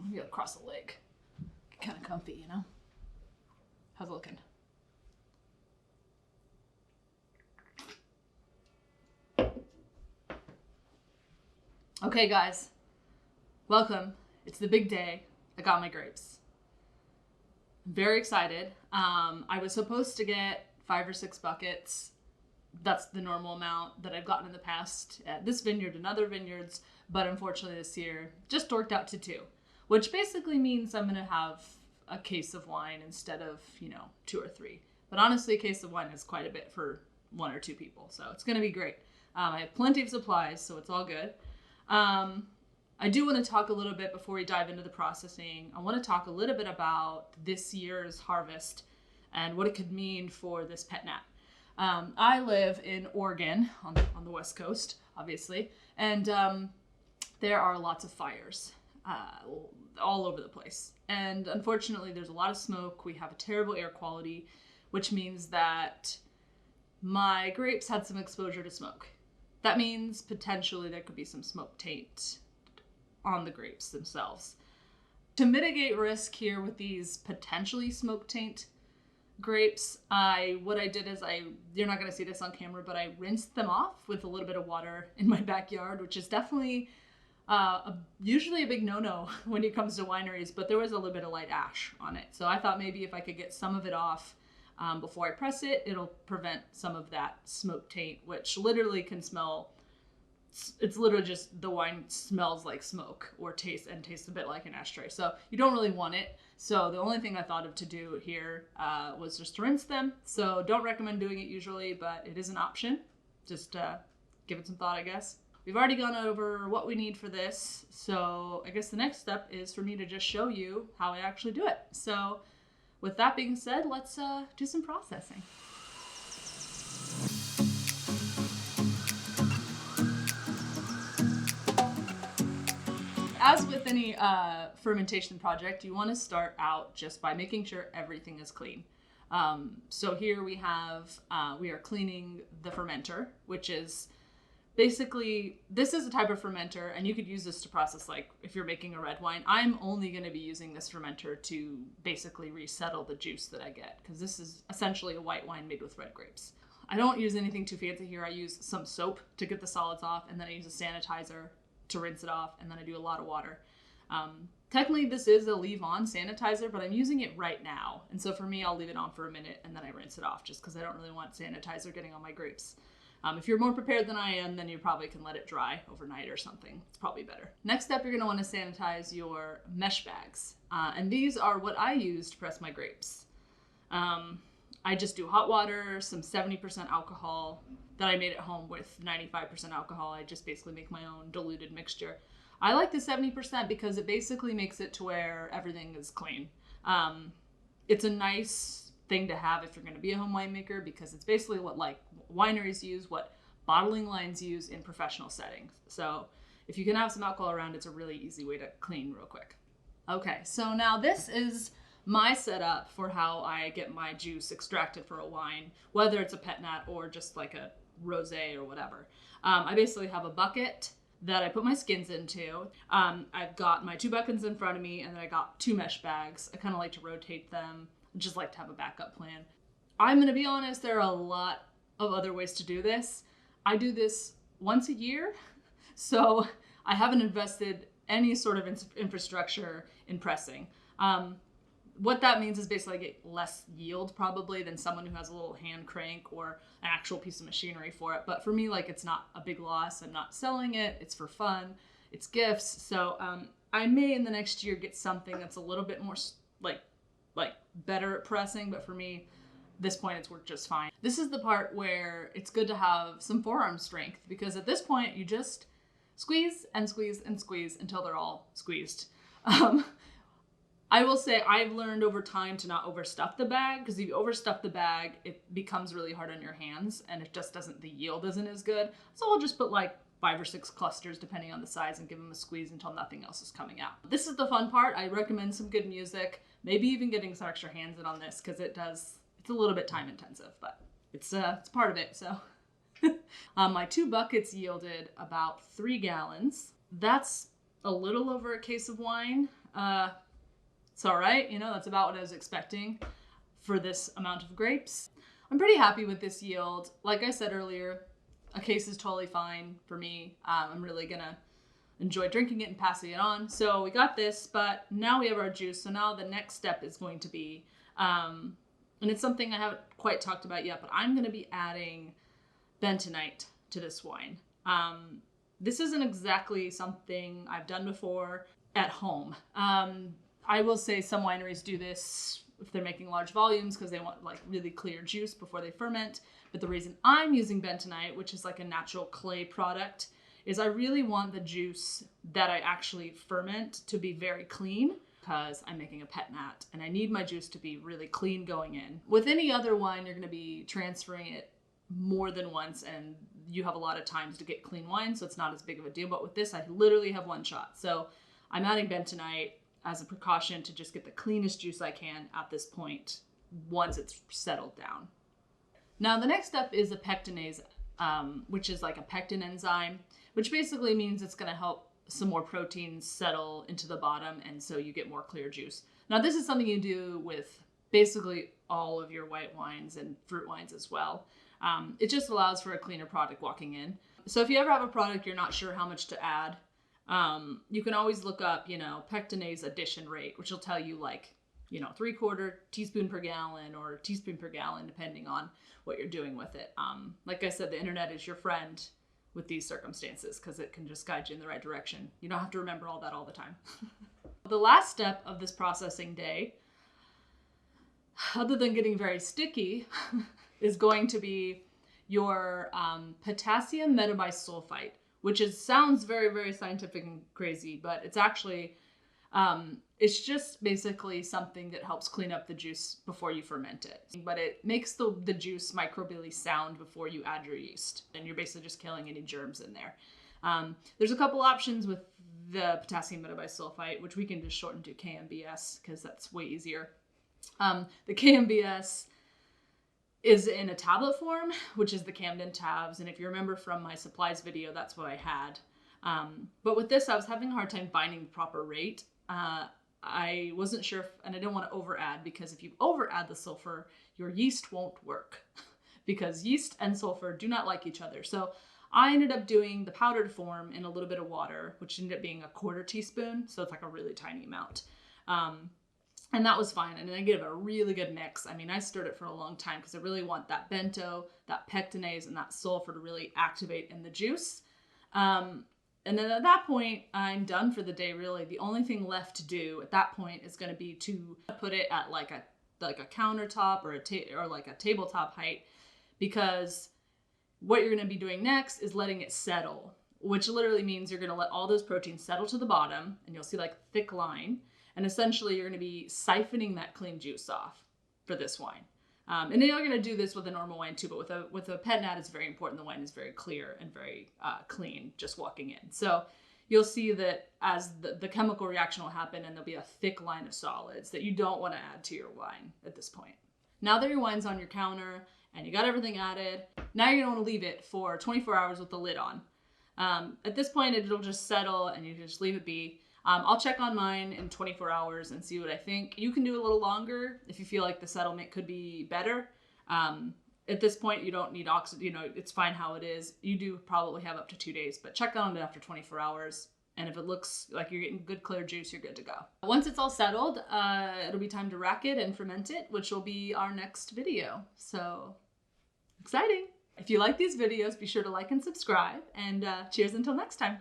Maybe across the lake. Kind of comfy, you know? How's it looking? Okay, guys. Welcome. It's the big day. I got my grapes. I'm very excited. I was supposed to get 5 or 6 buckets. That's the normal amount that I've gotten in the past at this vineyard and other vineyards, but unfortunately this year just worked out to 2, which basically means I'm going to have a case of wine instead of, 2 or 3. But honestly, a case of wine is quite a bit for 1 or 2 people, so it's going to be great. I have plenty of supplies, so it's all good. I do want to talk a little bit before we dive into the processing. I want to talk a little bit about this year's harvest and what it could mean for this pet nat. I live in Oregon on the West Coast, obviously, and there are lots of fires all over the place. And unfortunately, there's a lot of smoke. We have a terrible air quality, which means that my grapes had some exposure to smoke. That means potentially there could be some smoke taint on the grapes themselves. To mitigate risk here with these potentially smoke taint grapes, what I did is you're not going to see this on camera, but I rinsed them off with a little bit of water in my backyard, which is definitely usually a big no-no when it comes to wineries, but there was a little bit of light ash on it. So I thought maybe if I could get some of it off before I press it, it'll prevent some of that smoke taint, which literally can smell. It's literally just the wine smells like smoke or tastes a bit like an ashtray. So you don't really want it. So the only thing I thought of to do here was just to rinse them. So don't recommend doing it usually, but it is an option. Just give it some thought, I guess. We've already gone over what we need for this. So I guess the next step is for me to just show you how I actually do it. So with that being said, let's do some processing. As with any fermentation project, you want to start out just by making sure everything is clean. So here we are cleaning the fermenter, which is basically, this is a type of fermenter, and you could use this to process, like if you're making a red wine. I'm only going to be using this fermenter to basically resettle the juice that I get, because this is essentially a white wine made with red grapes. I don't use anything too fancy here. I use some soap to get the solids off, and then I use a sanitizer to rinse it off, and then I do a lot of water. Technically this is a leave-on sanitizer, but I'm using it right now, and so for me I'll leave it on for a minute and then I rinse it off, just because I don't really want sanitizer getting on my grapes. If you're more prepared than I am, then you probably can let it dry overnight or something. It's probably better. Next step, you're going to want to sanitize your mesh bags, and these are what I use to press my grapes. I just do hot water, some 70% alcohol that I made at home with 95% alcohol. I just basically make my own diluted mixture. I like the 70% because it basically makes it to where everything is clean. It's a nice thing to have if you're going to be a home winemaker, because it's basically what wineries use, what bottling lines use in professional settings. So if you can have some alcohol around, it's a really easy way to clean real quick. Okay, so now this is my setup for how I get my juice extracted for a wine, whether it's a pet nat or just like a rosé or whatever. I basically have a bucket that I put my skins into. I've got my 2 buckets in front of me, and then I got 2 mesh bags. I kind of like to rotate them. I just like to have a backup plan. I'm going to be honest, there are a lot of other ways to do this. I do this once a year, so I haven't invested any sort of infrastructure in pressing. What that means is basically I get less yield probably than someone who has a little hand crank or an actual piece of machinery for it. But for me, it's not a big loss. I'm not selling it. It's for fun. It's gifts. So I may in the next year get something that's a little bit more better at pressing, but for me, this point it's worked just fine. This is the part where it's good to have some forearm strength, because at this point you just squeeze and squeeze and squeeze until they're all squeezed. I will say I've learned over time to not overstuff the bag, because if you overstuff the bag, it becomes really hard on your hands and it just the yield isn't as good. So I'll just put 5 or 6 clusters depending on the size and give them a squeeze until nothing else is coming out. This is the fun part. I recommend some good music, maybe even getting some extra hands in on this, because it's a little bit time intensive, but it's part of it. So my 2 buckets yielded about 3 gallons. That's a little over a case of wine. It's all right. You know, that's about what I was expecting for this amount of grapes. I'm pretty happy with this yield. Like I said earlier, a case is totally fine for me. I'm really gonna enjoy drinking it and passing it on. So we got this, but now we have our juice. So now the next step is going to be, and it's something I haven't quite talked about yet, but I'm gonna be adding bentonite to this wine. This isn't exactly something I've done before at home. I will say some wineries do this if they're making large volumes because they want like really clear juice before they ferment. But the reason I'm using bentonite, which is like a natural clay product, is I really want the juice that I actually ferment to be very clean because I'm making a pet nat and I need my juice to be really clean going in. With any other wine, you're going to be transferring it more than once and you have a lot of times to get clean wine, so it's not as big of a deal. But with this, I literally have one shot. So I'm adding bentonite as a precaution to just get the cleanest juice I can at this point once it's settled down. Now the next step is a pectinase, which is like a pectin enzyme, which basically means it's going to help some more proteins settle into the bottom and so you get more clear juice. Now this is something you do with basically all of your white wines and fruit wines as well. It just allows for a cleaner product walking in. So if you ever have a product you're not sure how much to add, you can always look up, pectinase addition rate, which will tell you like, 3/4 teaspoon per gallon or teaspoon per gallon, depending on what you're doing with it. Like I said, the internet is your friend with these circumstances because it can just guide you in the right direction. You don't have to remember all that all the time. The last step of this processing day, other than getting very sticky, is going to be your potassium metabisulfite, which sounds very, very scientific and crazy, but it's actually, it's just basically something that helps clean up the juice before you ferment it. But it makes the juice microbially sound before you add your yeast, and you're basically just killing any germs in there. There's a couple options with the potassium metabisulfite, which we can just shorten to KMBS because that's way easier. The KMBS is in a tablet form, which is the Camden tabs. And if you remember from my supplies video, that's what I had. But with this, I was having a hard time finding the proper rate. I wasn't sure, and I didn't want to over add because if you over add the sulfur, your yeast won't work because yeast and sulfur do not like each other. So I ended up doing the powdered form in a little bit of water, which ended up being 1/4 teaspoon. So it's like a really tiny amount. And that was fine. And then I gave it a really good mix. I mean, I stirred it for a long time because I really want that bento, that pectinase, and that sulfur to really activate in the juice. And then at that point, I'm done for the day, really. The only thing left to do at that point is going to be to put it at like a countertop or like a tabletop height, because what you're going to be doing next is letting it settle, which literally means you're going to let all those proteins settle to the bottom, and you'll see like a thick line. And essentially, you're going to be siphoning that clean juice off for this wine. And then you're going to do this with a normal wine too, but with a pet nat, it's very important the wine is very clear and very clean just walking in. So you'll see that as the chemical reaction will happen, and there'll be a thick line of solids that you don't want to add to your wine at this point. Now that your wine's on your counter and you got everything added, now you're going to want to leave it for 24 hours with the lid on. At this point, it'll just settle and you just leave it be. I'll check on mine in 24 hours and see what I think. You can do a little longer if you feel like the settlement could be better. At this point, you don't need oxygen, it's fine how it is. You do probably have up to 2 days, but check on it after 24 hours. And if it looks like you're getting good clear juice, you're good to go. Once it's all settled, it'll be time to rack it and ferment it, which will be our next video. So exciting. If you like these videos, be sure to like and subscribe, and cheers until next time.